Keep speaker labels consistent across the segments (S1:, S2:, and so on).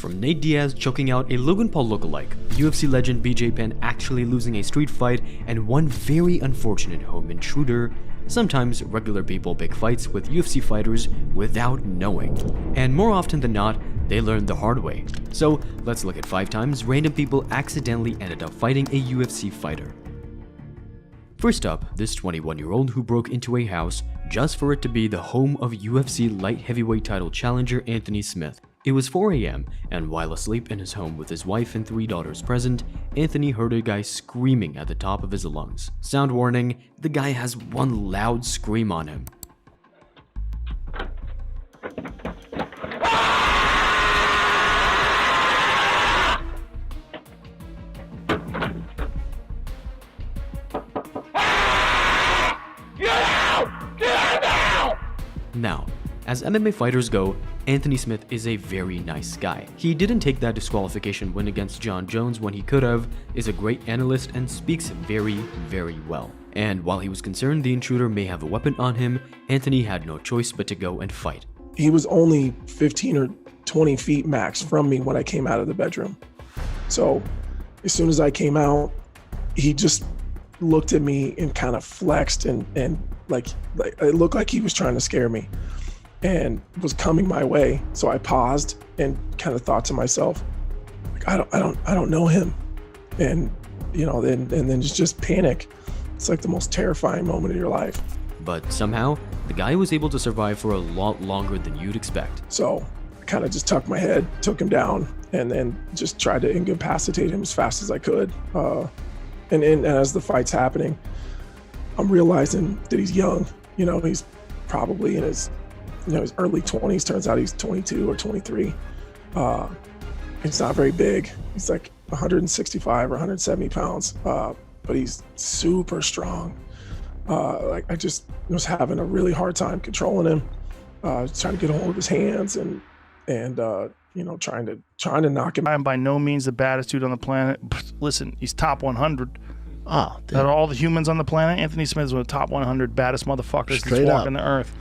S1: from Nate Diaz choking out a Logan Paul lookalike, UFC legend BJ Penn actually losing a street fight, and one very unfortunate home intruder. Sometimes regular people pick fights with UFC fighters without knowing, and more often than not, they learn the hard way. So let's look at 5 times random people accidentally ended up fighting a UFC fighter. First up, this 21-year-old who broke into a house just for it to be the home of UFC light heavyweight title challenger Anthony Smith. It was 4 a.m. and while asleep in his home with his wife and 3 daughters present, Anthony heard a guy screaming at the top of his lungs. Sound warning, the guy has one loud scream on him. Now, as MMA fighters go, Anthony Smith is a very nice guy. He didn't take that disqualification win against John Jones when he could have, is a great analyst, and speaks very, very well. And while he was concerned the intruder may have a weapon on him, Anthony had no choice but to go and fight.
S2: He was only 15 or 20 feet max from me when I came out of the bedroom. So as soon as I came out, he just looked at me and kind of flexed and like it looked like he was trying to scare me and was coming my way. So I paused and kind of thought to myself, like, I don't know him. And, you know, then just panic. It's like the most terrifying moment of your life.
S1: But somehow, the guy was able to survive for a lot longer than you'd expect.
S2: So I kind of just tucked my head, took him down, and then just tried to incapacitate him as fast as I could. And as the fight's happening, I'm realizing that he's young. You know, he's probably in his, his early 20s. Turns out he's 22 or 23. He's not very big. He's like 165 or 170 pounds, but he's super strong. Like I just was having a really hard time controlling him, trying to get a hold of his hands and trying to knock him out.
S3: I'm by no means the baddest dude on the planet. Listen, he's top 100.
S4: Oh,
S3: out of all the humans on the planet, Anthony Smith is one of the top 100 baddest motherfuckers that's walking the earth.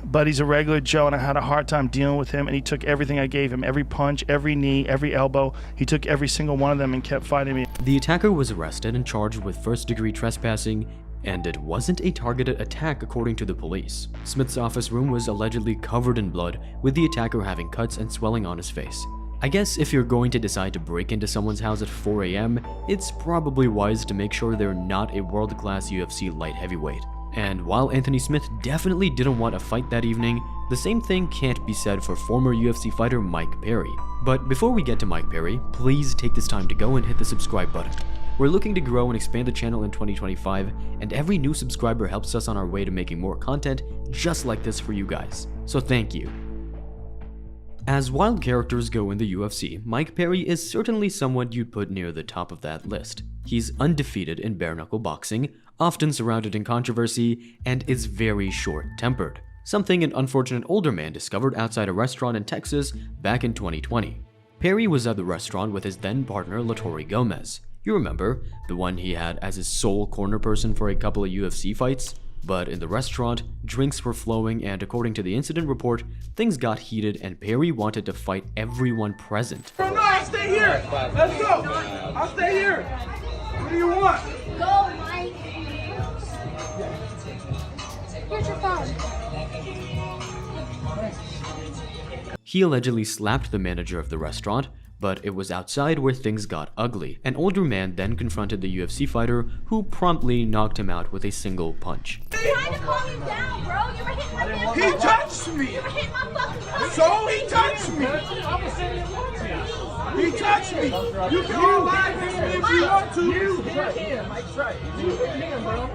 S3: But he's a regular Joe, and I had a hard time dealing with him, and he took everything I gave him. Every punch, every knee, every elbow. He took every single one of them and kept fighting me.
S1: The attacker was arrested and charged with first-degree trespassing, and it wasn't a targeted attack according to the police. Smith's office room was allegedly covered in blood, with the attacker having cuts and swelling on his face. I guess if you're going to decide to break into someone's house at 4 a.m., it's probably wise to make sure they're not a world-class UFC light heavyweight. And while Anthony Smith definitely didn't want a fight that evening, the same thing can't be said for former UFC fighter Mike Perry. But before we get to Mike Perry, please take this time to go and hit the subscribe button. We're looking to grow and expand the channel in 2025, and every new subscriber helps us on our way to making more content just like this for you guys. So thank you. As wild characters go in the UFC, Mike Perry is certainly someone you'd put near the top of that list. He's undefeated in bare-knuckle boxing, often surrounded in controversy, and is very short-tempered, something an unfortunate older man discovered outside a restaurant in Texas back in 2020. Perry was at the restaurant with his then-partner Latori Gomez. You remember, the one he had as his sole corner person for a couple of UFC fights? But in the restaurant, drinks were flowing, and according to the incident report, things got heated and Perry wanted to fight everyone present.
S5: No, I'll stay here. Let's go. I'll stay here. What do you want?
S6: Go, Mike. Here's your phone.
S1: He allegedly slapped the manager of the restaurant, but it was outside where things got ugly. An older man then confronted the UFC fighter, who promptly knocked him out with a single punch.
S6: You're trying to calm him down, bro. You were hitting my damn phone.
S5: He touched me.
S6: You were hitting my fucking phone.
S5: So he touched me. He touched me. You can all lie to me if you want to.
S7: You hit him. Mike's right. You hit him, bro.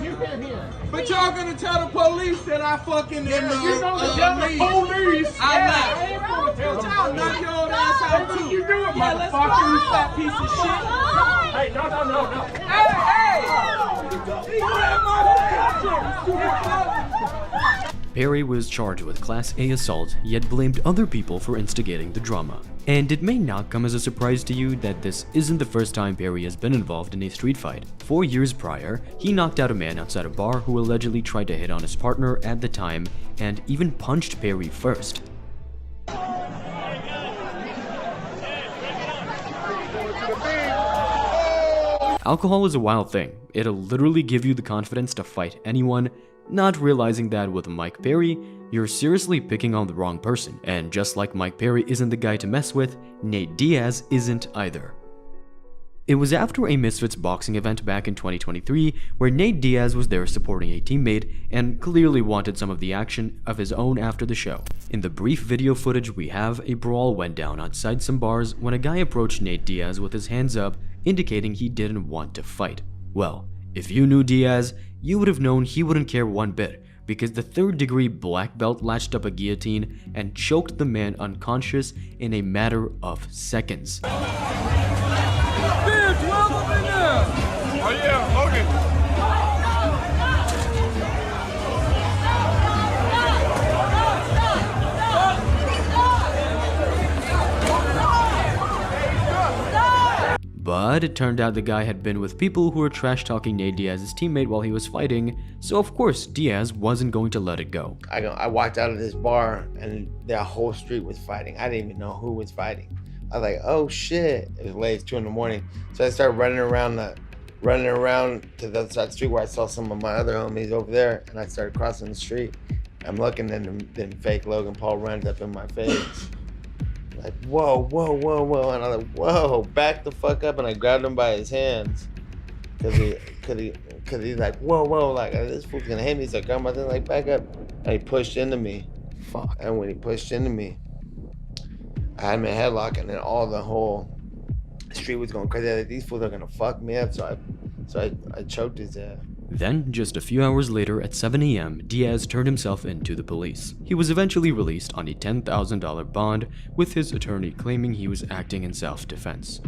S7: You hit him.
S5: But y'all gonna tell the police that I fucking
S7: You're gonna tell the police.
S5: I
S7: lied.
S5: Y'all knock your old ass out too.
S7: You do it,
S5: Yeah, let's go. You fat piece of shit.
S7: Hey, no.
S5: Hey! He grabbed my
S1: Perry was charged with Class A assault, yet blamed other people for instigating the drama. And it may not come as a surprise to you that this isn't the first time Perry has been involved in a street fight. 4 years prior, he knocked out a man outside a bar who allegedly tried to hit on his partner at the time and even punched Perry first. Alcohol is a wild thing. It'll literally give you the confidence to fight anyone, not realizing that with Mike Perry, you're seriously picking on the wrong person. And just like Mike Perry isn't the guy to mess with, Nate Diaz isn't either. It was after a Misfits boxing event back in 2023 where Nate Diaz was there supporting a teammate and clearly wanted some of the action of his own after the show. In the brief video footage we have, a brawl went down outside some bars when a guy approached Nate Diaz with his hands up, indicating he didn't want to fight. Well, if you knew Diaz, you would have known he wouldn't care one bit, because the third-degree black belt latched up a guillotine and choked the man unconscious in a matter of seconds.
S5: Oh yeah, Logan.
S1: But it turned out the guy had been with people who were trash-talking Nate Diaz's teammate while he was fighting, so of course Diaz wasn't going to let it go.
S4: I walked out of this bar and the whole street was fighting. I didn't even know who was fighting. I was like, oh shit. It was late, it's 2 in the morning. So I started running around to the other side of the street where I saw some of my other homies over there, and I started crossing the street. I'm looking, and then fake Logan Paul runs up in my face. Like, whoa, whoa, whoa, whoa. And I'm like, whoa, back the fuck up. And I grabbed him by his hands. Cause he's like, whoa, whoa, like, this fool's gonna hit me. He's like, I'm like, back up. And he pushed into me.
S1: Fuck.
S4: And when he pushed into me, I had my headlock, and then the whole street was going crazy. Like, these fools are gonna fuck me up. So I choked his ass.
S1: Then, just a few hours later at 7 AM, Diaz turned himself in to the police. He was eventually released on a $10,000 bond, with his attorney claiming he was acting in self-defense.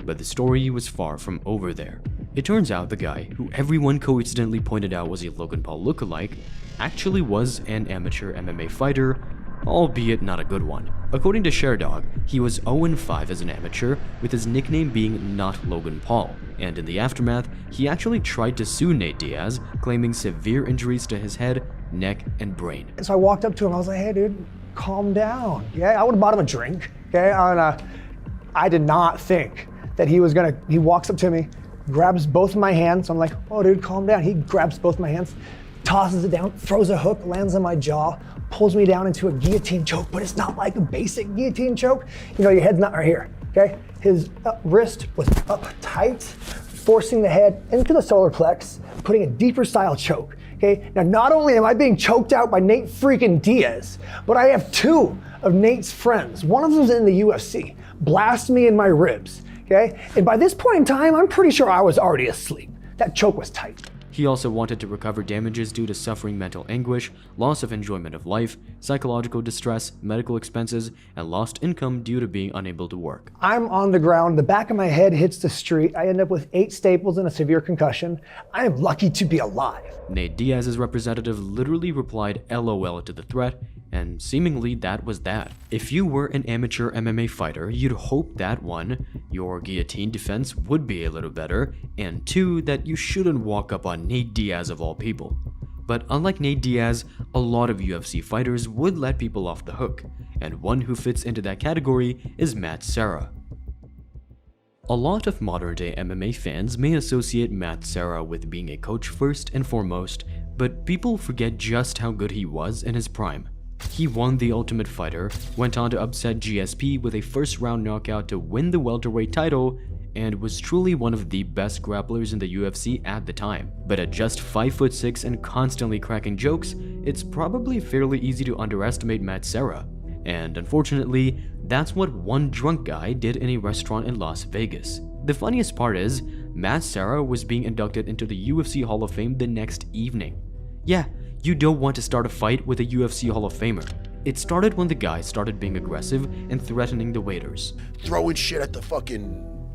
S1: But the story was far from over there. It turns out the guy, who everyone coincidentally pointed out was a Logan Paul lookalike, actually was an amateur MMA fighter, albeit not a good one. According to Sherdog, he was 0-5 as an amateur, with his nickname being Not Logan Paul, and in the aftermath, he actually tried to sue Nate Diaz, claiming severe injuries to his head, neck, and brain.
S8: So I walked up to him, I was like, hey dude, calm down, okay? I would have bought him a drink, okay? I did not think that he walks up to me, grabs both of my hands, I'm like, oh dude, calm down. He grabs both my hands, tosses it down, throws a hook, lands on my jaw, pulls me down into a guillotine choke, but it's not like a basic guillotine choke. You know, your head's not right here, okay? His wrist was up tight, forcing the head into the solar plex, putting a deeper style choke, okay? Now, not only am I being choked out by Nate freaking Diaz, but I have 2 of Nate's friends. One of them's in the UFC, blast me in my ribs, okay? And by this point in time, I'm pretty sure I was already asleep. That choke was tight.
S1: He also wanted to recover damages due to suffering mental anguish, loss of enjoyment of life, psychological distress, medical expenses, and lost income due to being unable to work.
S8: I'm on the ground, the back of my head hits the street, I end up with 8 staples and a severe concussion. I am lucky to be alive.
S1: Nate Diaz's representative literally replied LOL to the threat, and seemingly that was that. If you were an amateur MMA fighter, you'd hope that 1, your guillotine defense would be a little better, and 2, that you shouldn't walk up on Nate Diaz of all people. But unlike Nate Diaz, a lot of UFC fighters would let people off the hook, and one who fits into that category is Matt Serra. A lot of modern-day MMA fans may associate Matt Serra with being a coach first and foremost, but people forget just how good he was in his prime. He won the Ultimate Fighter, went on to upset GSP with a first-round knockout to win the welterweight title, and was truly one of the best grapplers in the UFC at the time. But at just 5'6" and constantly cracking jokes, it's probably fairly easy to underestimate Matt Serra. And unfortunately, that's what one drunk guy did in a restaurant in Las Vegas. The funniest part is, Matt Serra was being inducted into the UFC Hall of Fame the next evening. Yeah, you don't want to start a fight with a UFC Hall of Famer. It started when the guy started being aggressive and threatening the waiters.
S9: Throwing shit at the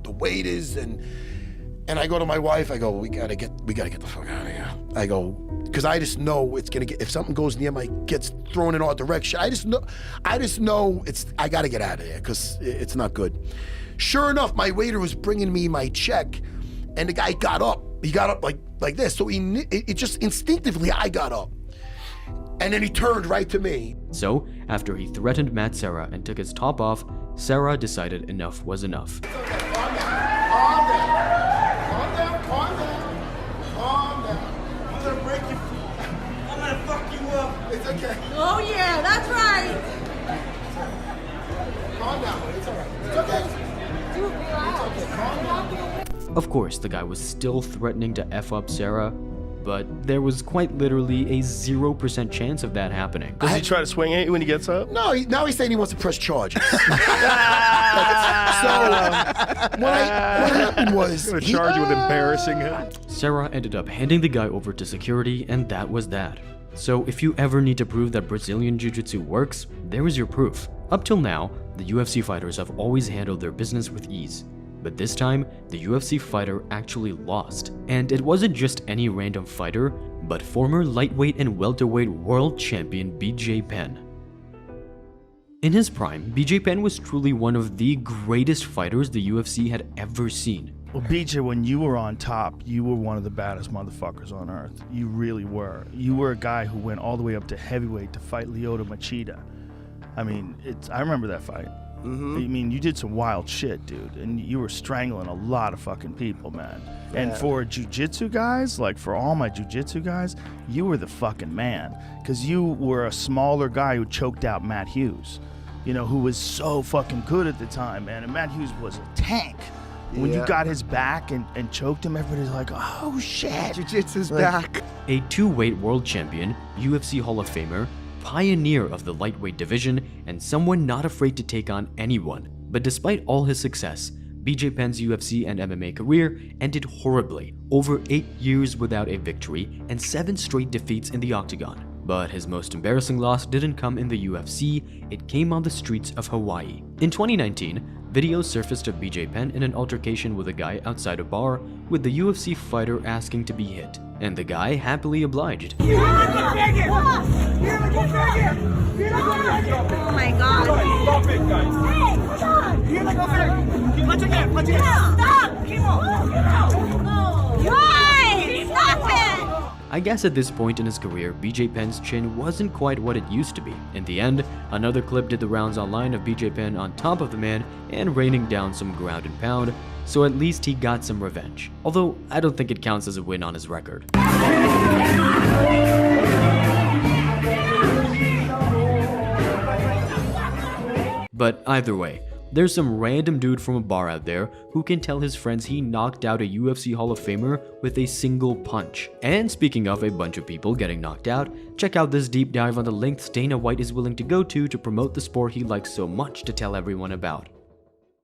S9: waiters, and I go to my wife, I go, we gotta get the fuck out of here. I go, because I just know it's gonna get, if something goes near gets thrown in our direction, I just know I gotta get out of there, because it's not good. Sure enough, my waiter was bringing me my check, and the guy got up. He got up like this, so it just instinctively, I got up. And then he turned right to me.
S1: So, after he threatened Matt Serra and took his top off, Serra decided enough was enough.
S5: Calm down.
S9: down now. It's all right. It's okay.
S6: Dude, relax.
S1: Of course, the guy was still threatening to F up Serra, but there was quite literally a 0% chance of that happening.
S3: Does he try to swing at you when he gets up?
S9: No, now he's saying he wants to press charges. So what happened was
S3: I'm gonna charge you with embarrassing him.
S1: Serra ended up handing the guy over to security, and that was that. So if you ever need to prove that Brazilian Jiu-Jitsu works, there is your proof. Up till now, the UFC fighters have always handled their business with ease. But this time, the UFC fighter actually lost. And it wasn't just any random fighter, but former lightweight and welterweight world champion BJ Penn. In his prime, BJ Penn was truly one of the greatest fighters the UFC had ever seen.
S3: Well, BJ, when you were on top, you were one of the baddest motherfuckers on earth. You really were. You were a guy who went all the way up to heavyweight to fight Lyoto Machida. I mean, I remember that fight. I mean, you did some wild shit, dude, and you were strangling a lot of fucking people, man. Yeah. And for jiu-jitsu guys, like for all my jiu-jitsu guys, you were the fucking man, because you were a smaller guy who choked out Matt Hughes, you know, who was so fucking good at the time, man. And Matt Hughes was a tank. When you got his back and choked him, everybody's like, oh shit,
S8: Jiu-jitsu's back.
S1: A two-weight world champion, UFC Hall of Famer, pioneer of the lightweight division, and someone not afraid to take on anyone. But despite all his success, BJ Penn's UFC and MMA career ended horribly, over 8 years without a victory and 7 straight defeats in the octagon. But his most embarrassing loss didn't come in the UFC, it came on the streets of Hawaii. In 2019, videos surfaced of BJ Penn in an altercation with a guy outside a bar, with the UFC fighter asking to be hit, and the guy happily obliged.
S6: Oh my god.
S5: Stop it, guys.
S6: Hey, hold on.
S7: Punch again, punch again.
S6: Stop! Why? Stop it!
S1: I guess at this point in his career, BJ Penn's chin wasn't quite what it used to be. In the end, another clip did the rounds online of BJ Penn on top of the man and raining down some ground and pound, so at least he got some revenge. Although, I don't think it counts as a win on his record. But either way, there's some random dude from a bar out there who can tell his friends he knocked out a UFC Hall of Famer with a single punch. And speaking of a bunch of people getting knocked out, check out this deep dive on the lengths Dana White is willing to go to promote the sport he likes so much to tell everyone about.